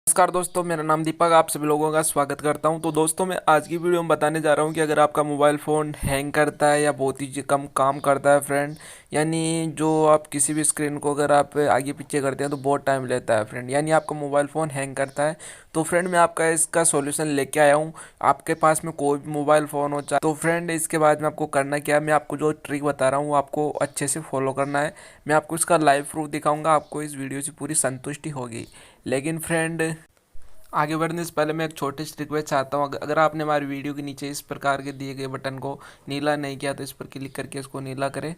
नमस्कार दोस्तों, मेरा नाम दीपक, आप सभी लोगों का स्वागत करता हूं। तो दोस्तों, मैं आज की वीडियो में बताने जा रहा हूं कि अगर आपका मोबाइल फ़ोन हैंग करता है या बहुत ही कम काम करता है फ्रेंड, यानी जो आप किसी भी स्क्रीन को अगर आप आगे पीछे करते हैं तो बहुत टाइम लेता है फ्रेंड, यानी आपका मोबाइल फ़ोन हैंग करता है, तो फ्रेंड मैं आपका इसका सॉल्यूशन लेके आया हूँ। आपके पास में कोई भी मोबाइल फ़ोन हो चाहे तो फ्रेंड इसके बाद में आपको करना क्या है, मैं आपको जो ट्रिक बता रहा हूँ वो आपको अच्छे से फॉलो करना है। मैं आपको इसका लाइव प्रूफ दिखाऊंगा, आपको इस वीडियो से पूरी संतुष्टि होगी। लेकिन फ्रेंड आगे बढ़ने से पहले मैं एक छोटी सी रिक्वेस्ट चाहता हूँ, अगर आपने हमारी वीडियो के नीचे इस प्रकार के दिए गए बटन को नीला नहीं किया तो इस पर क्लिक करके इसको नीला करें।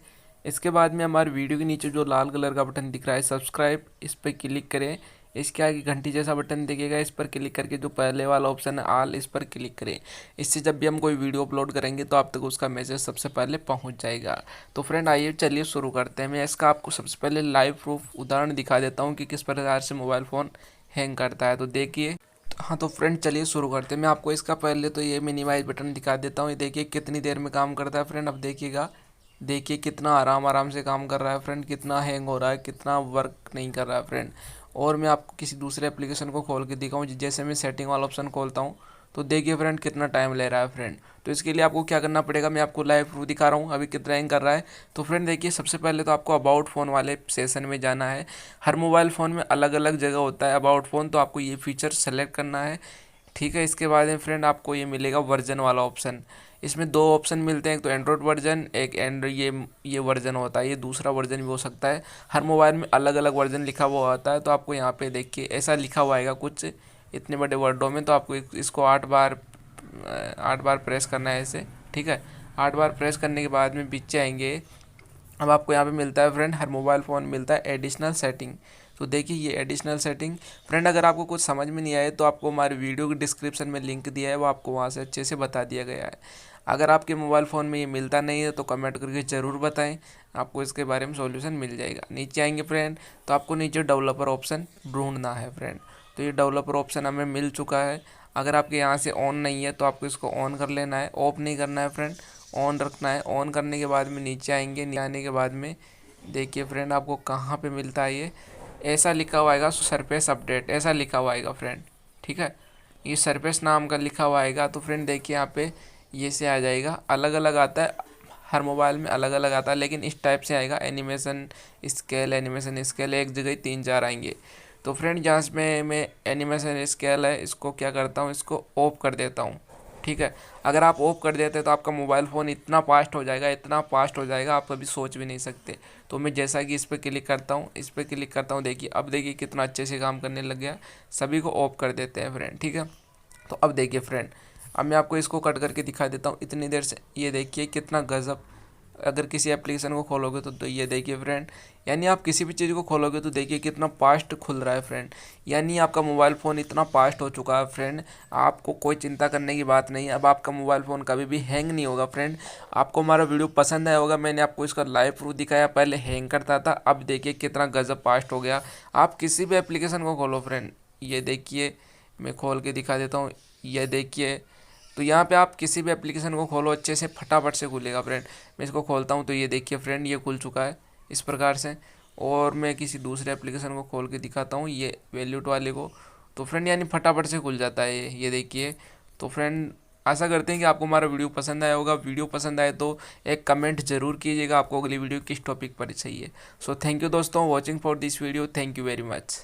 इसके बाद में हमारी वीडियो के नीचे जो लाल कलर का बटन दिख रहा है सब्सक्राइब, इस पर क्लिक करें। इसके आगे घंटी जैसा बटन दिखेगा, इस पर क्लिक करके जो पहले वाला ऑप्शन है ऑल, इस पर क्लिक करें। इससे जब भी हम कोई वीडियो अपलोड करेंगे तो आप तक उसका मैसेज सबसे पहले पहुंच जाएगा। तो फ्रेंड आइए चलिए शुरू करते हैं। मैं इसका आपको सबसे पहले लाइव प्रूफ उदाहरण दिखा देता हूँ कि किस प्रकार से मोबाइल फ़ोन हैंग करता है। तो देखिए, हाँ तो फ्रेंड चलिए शुरू करते हैं। मैं आपको इसका पहले तो ये मिनिमाइज बटन दिखा देता हूँ। ये देखिए कितनी देर में काम करता है फ्रेंड। अब देखिएगा, देखिए कितना आराम आराम से काम कर रहा है फ्रेंड, कितना हैंग हो रहा है, कितना वर्क नहीं कर रहा है फ्रेंड। और मैं आपको किसी दूसरे एप्लीकेशन को खोल के दिखाऊँ, जैसे मैं सेटिंग वाला ऑप्शन खोलता हूँ तो देखिए फ्रेंड कितना टाइम ले रहा है फ्रेंड। तो इसके लिए आपको क्या करना पड़ेगा, मैं आपको लाइव प्रूफ दिखा रहा हूँ अभी कितना हैंग कर रहा है। तो फ्रेंड देखिए, सबसे पहले तो आपको अबाउट फ़ोन वाले सेशन में जाना है। हर मोबाइल फ़ोन में अलग अलग जगह होता है अबाउट फ़ोन, तो आपको ये फीचर सेलेक्ट करना है। ठीक है, इसके बाद में फ्रेंड आपको ये मिलेगा वर्जन वाला ऑप्शन। इसमें दो ऑप्शन मिलते हैं, एक तो एंड्रॉयड वर्जन, एक एंड्रॉयड ये वर्जन होता है, ये दूसरा वर्जन भी हो सकता है। हर मोबाइल में अलग अलग वर्जन लिखा हुआ होता है। तो आपको यहाँ पे देखिए ऐसा लिखा हुआ आएगा कुछ इतने बड़े वर्डों में। तो आपको इसको 8 बार प्रेस करना है ऐसे। ठीक है, 8 बार प्रेस करने के बाद में पीछे आएंगे। अब आपको यहाँ पे मिलता है फ्रेंड, हर मोबाइल फ़ोन मिलता है एडिशनल सेटिंग। तो देखिए ये एडिशनल सेटिंग फ्रेंड, अगर आपको कुछ समझ में नहीं आए तो आपको हमारे वीडियो के डिस्क्रिप्शन में लिंक दिया है, वो आपको वहाँ से अच्छे से बता दिया गया है। अगर आपके मोबाइल फ़ोन में ये मिलता नहीं है तो कमेंट करके ज़रूर बताएं, आपको इसके बारे में सॉल्यूशन मिल जाएगा। नीचे आएंगे फ्रेंड तो आपको नीचे डेवलपर ऑप्शन ढूंढना है फ्रेंड। तो ये डेवलपर ऑप्शन हमें मिल चुका है। अगर आपके यहाँ से ऑन नहीं है तो आपको इसको ऑन कर लेना है, ऑफ नहीं करना है फ्रेंड, ऑन रखना है। ऑन करने के बाद में नीचे आएंगे, नीचे आने के बाद में देखिए फ्रेंड आपको कहाँ पे मिलता है ये, ऐसा लिखा हुआ आएगा सरफेस अपडेट, ऐसा लिखा हुआ आएगा फ्रेंड। ठीक है, ये सरफेस नाम का लिखा हुआ आएगा। तो फ्रेंड देखिए यहाँ पे ये से आ जाएगा, अलग अलग आता है, हर मोबाइल में अलग अलग आता है, लेकिन इस टाइप से आएगा एनिमेशन स्केल एक जगह ही 3-4 आएंगे। तो फ्रेंड जहाँ में मैं एनिमेशन स्केल है इसको क्या करता हूँ, इसको ऑफ कर देता हूँ। ठीक है, अगर आप ऑफ कर देते तो आपका मोबाइल फ़ोन इतना फास्ट हो जाएगा, इतना फास्ट हो जाएगा आप कभी सोच भी नहीं सकते। तो मैं जैसा कि इस पर क्लिक करता हूँ, इस पर क्लिक करता हूँ, देखिए अब देखिए कितना अच्छे से काम करने लग गया। सभी को ऑफ कर देते हैं फ्रेंड। ठीक है, तो अब देखिए फ्रेंड, अब मैं आपको इसको कट करके दिखा देता हूँ इतनी देर से। ये देखिए कितना गज़ब, अगर किसी एप्लीकेशन को खोलोगे तो ये देखिए फ्रेंड, यानी आप किसी भी चीज़ को खोलोगे तो देखिए कितना फास्ट खुल रहा है फ्रेंड। यानी आपका मोबाइल फ़ोन इतना फास्ट हो चुका है फ्रेंड, आपको कोई चिंता करने की बात नहीं है। अब आपका मोबाइल फ़ोन कभी भी हैंग नहीं होगा फ्रेंड। आपको हमारा वीडियो पसंद आया होगा, मैंने आपको इसका लाइव प्रूफ दिखाया, पहले हैंग करता था, अब देखिए कितना गज़ब फास्ट हो गया। आप किसी भी एप्लीकेशन को खोलो फ्रेंड, ये देखिए मैं खोल के दिखा देता हूँ, ये देखिए। तो यहाँ पे आप किसी भी एप्लीकेशन को खोलो अच्छे से फटाफट से खुलेगा फ्रेंड। मैं इसको खोलता हूँ तो ये देखिए फ्रेंड, ये खुल चुका है इस प्रकार से। और मैं किसी दूसरे एप्लीकेशन को खोल के दिखाता हूँ, ये वैल्यूट वाले को, तो फ्रेंड यानी फटाफट से खुल जाता है ये देखिए। तो फ्रेंड आशा करते हैं कि आपको हमारा वीडियो पसंद आया होगा। वीडियो पसंद आए तो एक कमेंट जरूर कीजिएगा आपको अगली वीडियो किस टॉपिक पर चाहिए। सो थैंक यू दोस्तों, watching for this video, thank you very much.